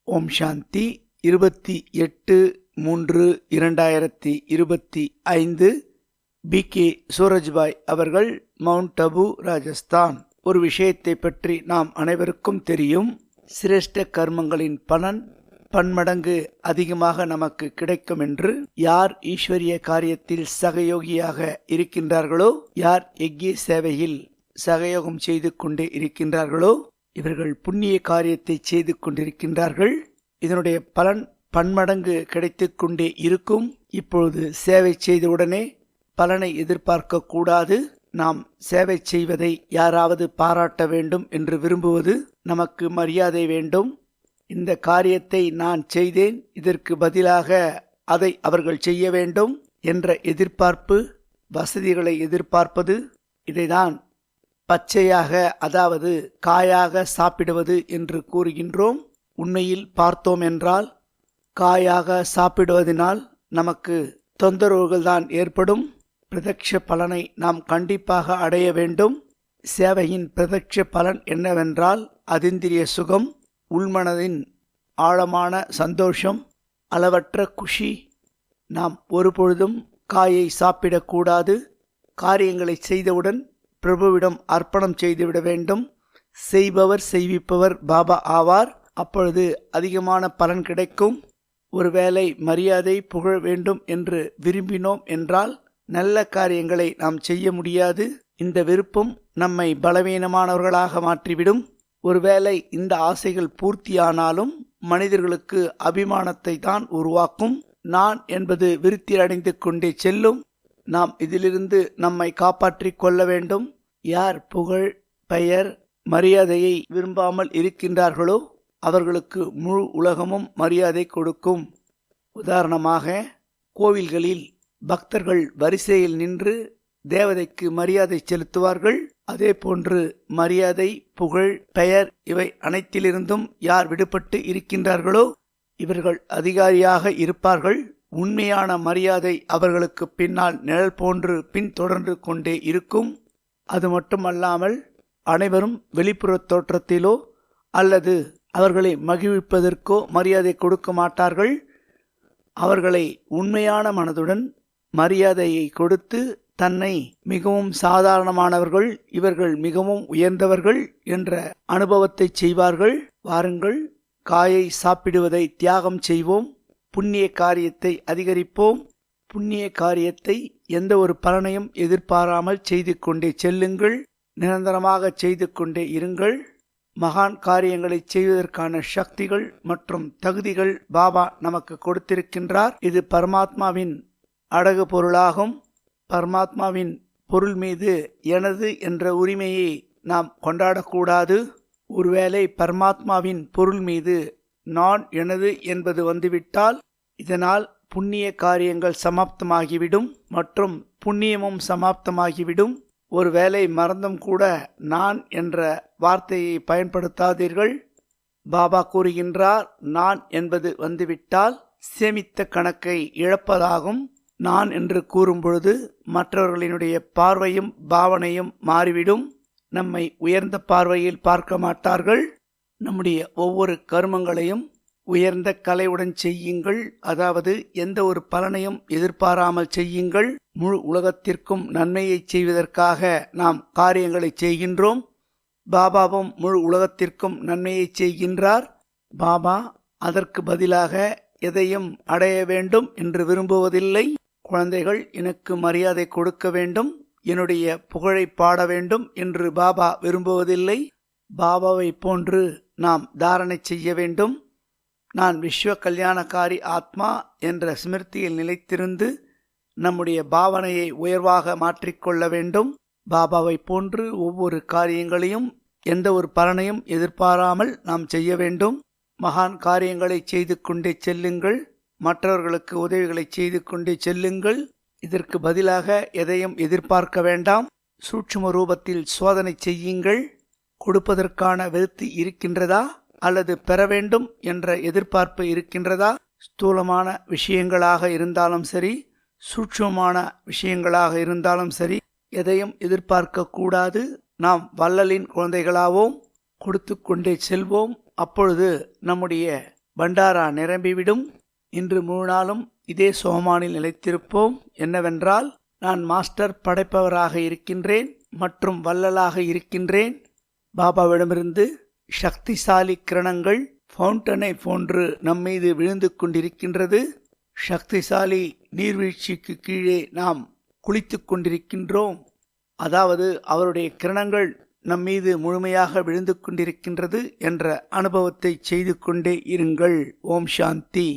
ஓம் சாந்தி 28/3/2025 B K. Surajbhai அவர்கள், mount Abu, Rajasthan. ஒரு விஷயத்தை பற்றி நாம் அனைவருக்கும் தெரியும். சிரேஷ்ட கர்மங்களின் பலன் பன்மடங்கு அதிகமாக நமக்கு கிடைக்கும் என்று. யார் ஈஸ்வரிய காரியத்தில் சகயோகியாக இருக்கின்றார்களோ, யார் யக்ஞ சேவையில் சகயோகம் செய்து கொண்டே இருக்கின்றார்களோ, இவர்கள் புண்ணிய காரியத்தை செய்து கொண்டிருக்கின்றார்கள். இதனுடைய பலன் பன்மடங்கு கிடைத்து கொண்டே இருக்கும். இப்பொழுது சேவை செய்தவுடனே பலனை எதிர்பார்க்க கூடாது. நாம் சேவை செய்வதை யாராவது பாராட்ட வேண்டும் என்று விரும்புவது, நமக்கு மரியாதை வேண்டும். இந்த காரியத்தை நான் செய்தேன், இதற்கு பதிலாக அதை அவர்கள் செய்ய வேண்டும் என்ற எதிர்பார்ப்பு, வசதிகளை எதிர்பார்ப்பது, இதைதான் பச்சையாக, அதாவது காயாக சாப்பிடுவது என்று கூறுகின்றோம். உண்மையில் பார்த்தோம் என்றால், காயாக சாப்பிடுவதனால் நமக்கு தொந்தரவுகள் தான் ஏற்படும். பிரதட்ச பலனை நாம் கண்டிப்பாக அடைய வேண்டும். சேவையின் பிரதட்ச பலன் என்னவென்றால், அதீந்திரிய சுகம், உள்மனதின் ஆழமான சந்தோஷம், அளவற்ற குஷி. நாம் ஒருபொழுதும் காயை சாப்பிடக்கூடாது. காரியங்களை செய்தவுடன் பிரபுவிடம் அர்ப்பணம் செய்துவிட வேண்டும். செய்பவர் செய்விப்பவர் பாபா ஆவார். அப்பொழுது அதிகமான பலன் கிடைக்கும். ஒருவேளை மரியாதை புகழ வேண்டும் என்று விரும்பினோம் என்றால் நல்ல காரியங்களை நாம் செய்ய முடியாது. இந்த விருப்பம் நம்மை பலவீனமானவர்களாக மாற்றிவிடும். ஒருவேளை இந்த ஆசைகள் பூர்த்தியானாலும் மனிதர்களுக்கு அபிமானத்தை தான் உருவாக்கும். நான் என்பது விருத்தி அடைந்து கொண்டே செல்லும். நாம் இதிலிருந்து நம்மை காப்பாற்றிக் கொள்ள வேண்டும். யார் புகழ், பெயர், மரியாதையை விரும்பாமல் இருக்கின்றார்களோ அவர்களுக்கு முழு உலகமும் மரியாதை கொடுக்கும். உதாரணமாக, கோவில்களில் பக்தர்கள் வரிசையில் நின்று தேவதைக்கு மரியாதை செலுத்துவார்கள். அதே போன்று மரியாதை, புகழ், பெயர் இவை அனைத்திலிருந்தும் யார் விடுபட்டு இருக்கின்றார்களோ இவர்கள் அதிகாரியாக இருப்பார்கள். உண்மையான மரியாதை அவர்களுக்கு பின்னால் நிழல் போன்று பின்தொடர்ந்து கொண்டே இருக்கும். அது மட்டுமல்லாமல் அனைவரும் வெளிப்புற தோற்றத்திலோ அல்லது அவர்களை மகிழ்விப்பதற்கோ மரியாதை கொடுக்க மாட்டார்கள். அவர்களை உண்மையான மனதுடன் மரியாதையை கொடுத்து, தன்னை மிகவும் சாதாரணமானவர்கள், இவர்கள் மிகவும் உயர்ந்தவர்கள் என்ற அனுபவத்தை செய்வார்கள். வாருங்கள், காயை சாப்பிடுவதை தியாகம் செய்வோம். புண்ணிய காரியத்தை அதிகரிப்போம். புண்ணிய காரியத்தை எந்த ஒரு பலனையும் எதிர்பாராமல் செய்து கொண்டே செல்லுங்கள். நிரந்தரமாக செய்து கொண்டே இருங்கள். மகான் காரியங்களை செய்வதற்கான சக்திகள் மற்றும் தகுதிகள் பாபா நமக்கு கொடுத்திருக்கின்றார். இது பரமாத்மாவின் அடகு பொருளாகும். பரமாத்மாவின் பொருள் மீது எனது என்ற உரிமையை நாம் கொண்டாடக்கூடாது. ஒருவேளை பரமாத்மாவின் பொருள் மீது நான், எனது என்பது வந்துவிட்டால், இதனால் புண்ணிய காரியங்கள் சமாப்தமாகிவிடும் மற்றும் புண்ணியமும் சமாப்தமாகிவிடும். ஒருவேளை மறந்தும் கூட நான் என்ற வார்த்தையை பயன்படுத்தாதீர்கள். பாபா கூறுகின்றார், நான் என்பது வந்துவிட்டால் சேமித்த கணக்கை இழப்பதாகும். நான் என்று கூறும்பொழுது மற்றவர்களினுடைய பார்வையும் பாவனையும் மாறிவிடும். நம்மை உயர்ந்த பார்வையில் பார்க்க மாட்டார்கள். நம்முடைய ஒவ்வொரு கர்மங்களையும் உயர்ந்த கலையுடன் செய்யுங்கள். அதாவது எந்த ஒரு பலனையும் எதிர்பாராமல் செய்யுங்கள். முழு உலகத்திற்கும் நன்மையை செய்வதற்காக நாம் காரியங்களை செய்கின்றோம். பாபாவும் முழு உலகத்திற்கும் நன்மையை செய்கின்றார். பாபா அதற்கு பதிலாக எதையும் அடைய வேண்டும் என்று விரும்புவதில்லை. குழந்தைகள் எனக்கு மரியாதை கொடுக்க வேண்டும், என்னுடைய புகழை பாட வேண்டும் என்று பாபா விரும்புவதில்லை. பாபாவை போன்று நாம் தாரணை செய்ய வேண்டும். நான் விஸ்வ கல்யாணக்காரி ஆத்மா என்ற ஸ்மிருதியில் நிலைத்திருந்து நம்முடைய பாவனையை உயர்வாக மாற்றிக்கொள்ள வேண்டும். பாபாவை போன்று ஒவ்வொரு காரியங்களையும் எந்த ஒரு பலனையும் எதிர்பாராமல் நாம் செய்ய வேண்டும். மகான் காரியங்களை செய்து கொண்டே செல்லுங்கள். மற்றவர்களுக்கு உதவிகளை செய்து கொண்டே செல்லுங்கள். இதற்கு பதிலாக எதையும் எதிர்பார்க்க வேண்டாம். சூட்சும ரூபத்தில் சோதனை செய்யுங்கள். கொடுப்பதற்கான விருத்தி இருக்கின்றதா அல்லது பெற வேண்டும் என்ற எதிர்பார்ப்பு இருக்கின்றதா? ஸ்தூலமான விஷயங்களாக இருந்தாலும் சரி, சூட்சுமமான விஷயங்களாக இருந்தாலும் சரி, எதையும் எதிர்பார்க்க கூடாது. நாம் வள்ளலின் குழந்தைகளாவோம். கொடுத்து கொண்டே செல்வோம். அப்பொழுது நம்முடைய பண்டாரா நிரம்பிவிடும். இன்று முழு நாளும் இதே சோமானில் நிலைத்திருப்போம். என்னவென்றால், நான் மாஸ்டர் படைப்பவராக இருக்கின்றேன் மற்றும் வள்ளலாக இருக்கின்றேன். பாபாவிடமிருந்து சக்திசாலி கிரணங்கள் ஃபவுண்டனை போன்று நம்மீது விழுந்து கொண்டிருக்கின்றது. சக்திசாலி நீர்வீழ்ச்சிக்கு கீழே நாம் குளித்து கொண்டிருக்கின்றோம். அதாவது அவருடைய கிரணங்கள் நம்மீது முழுமையாக விழுந்து கொண்டிருக்கின்றது என்ற அனுபவத்தை செய்து கொண்டே இருங்கள். ஓம் சாந்தி.